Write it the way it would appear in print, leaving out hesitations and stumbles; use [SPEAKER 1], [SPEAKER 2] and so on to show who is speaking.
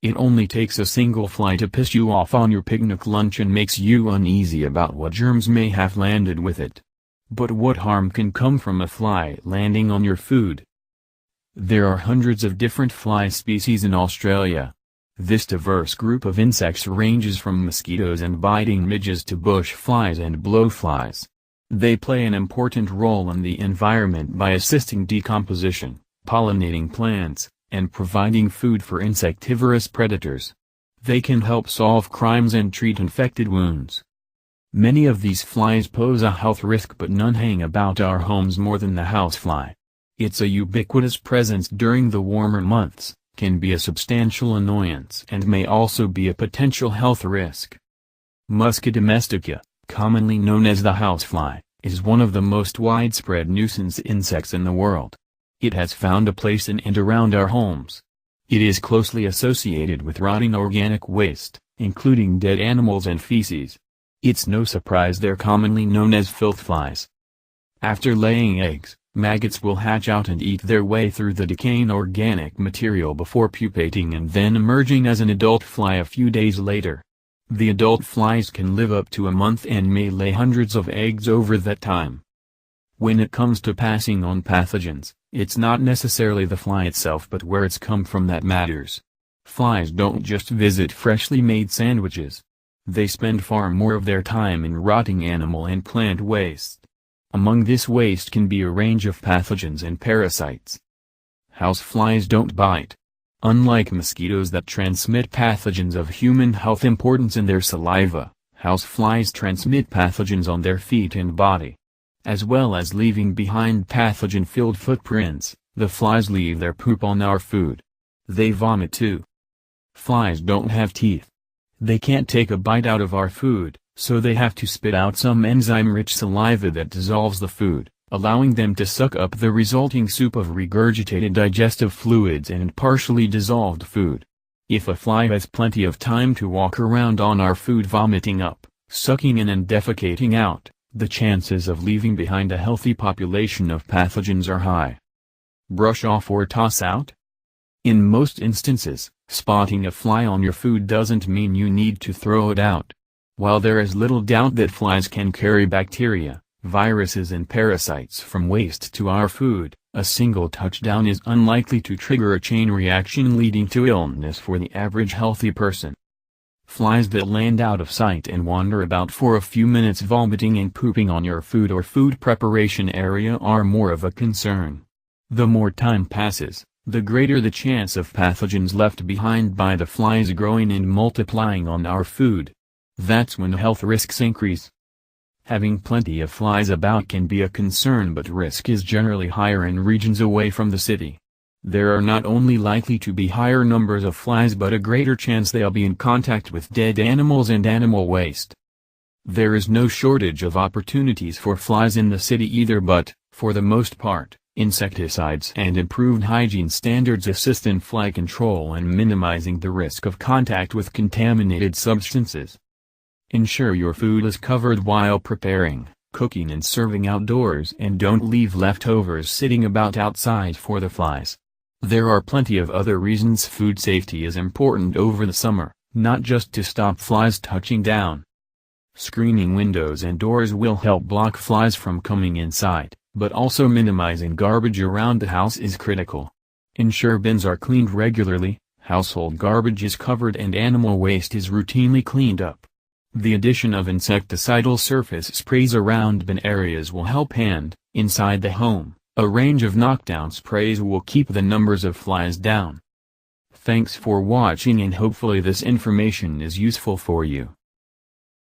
[SPEAKER 1] It only takes a single fly to piss you off on your picnic lunch and makes you uneasy about what germs may have landed with it. But what harm can come from a fly landing on your food? There are hundreds of different fly species in Australia. This diverse group of insects ranges from mosquitoes and biting midges to bush flies and blowflies. They play an important role in the environment by assisting decomposition, pollinating plants, and providing food for insectivorous predators. They can help solve crimes and treat infected wounds. Many of these flies pose a health risk, but none hang about our homes more than the housefly. It's a ubiquitous presence during the warmer months, can be a substantial annoyance, and may also be a potential health risk. Musca domestica, commonly known as the housefly, is one of the most widespread nuisance insects in the world. It has found a place in and around our homes. It is closely associated with rotting organic waste, including dead animals and feces. It's no surprise they're commonly known as filth flies. After laying eggs, maggots will hatch out and eat their way through the decaying organic material before pupating and then emerging as an adult fly a few days later. The adult flies can live up to a month and may lay hundreds of eggs over that time. When it comes to passing on pathogens, it's not necessarily the fly itself but where it's come from that matters. Flies don't just visit freshly made sandwiches. They spend far more of their time in rotting animal and plant waste. Among this waste can be a range of pathogens and parasites. Houseflies don't bite. Unlike mosquitoes that transmit pathogens of human health importance in their saliva, houseflies transmit pathogens on their feet and body. As well as leaving behind pathogen-filled footprints, the flies leave their poop on our food. They vomit too. Flies don't have teeth. They can't take a bite out of our food, so they have to spit out some enzyme-rich saliva that dissolves the food, allowing them to suck up the resulting soup of regurgitated digestive fluids and partially dissolved food. If a fly has plenty of time to walk around on our food vomiting up, sucking in and defecating out, the chances of leaving behind a healthy population of pathogens are high. Brush off or toss out? In most instances, spotting a fly on your food doesn't mean you need to throw it out. While there is little doubt that flies can carry bacteria, viruses and parasites from waste to our food, a single touchdown is unlikely to trigger a chain reaction leading to illness for the average healthy person. Flies that land out of sight and wander about for a few minutes vomiting and pooping on your food or food preparation area are more of a concern. The more time passes, the greater the chance of pathogens left behind by the flies growing and multiplying on our food. That's when health risks increase. Having plenty of flies about can be a concern, but risk is generally higher in regions away from the city. There are not only likely to be higher numbers of flies but a greater chance they'll be in contact with dead animals and animal waste. There is no shortage of opportunities for flies in the city either, but, for the most part, insecticides and improved hygiene standards assist in fly control and minimizing the risk of contact with contaminated substances. Ensure your food is covered while preparing, cooking and serving outdoors, and don't leave leftovers sitting about outside for the flies. There are plenty of other reasons food safety is important over the summer, not just to stop flies touching down. Screening windows and doors will help block flies from coming inside, but also minimizing garbage around the house is critical. Ensure bins are cleaned regularly, household garbage is covered and animal waste is routinely cleaned up. The addition of insecticidal surface sprays around bin areas will help, and, inside the home, a range of knockdown sprays will keep the numbers of flies down. Thanks for watching, and hopefully this information is useful for you.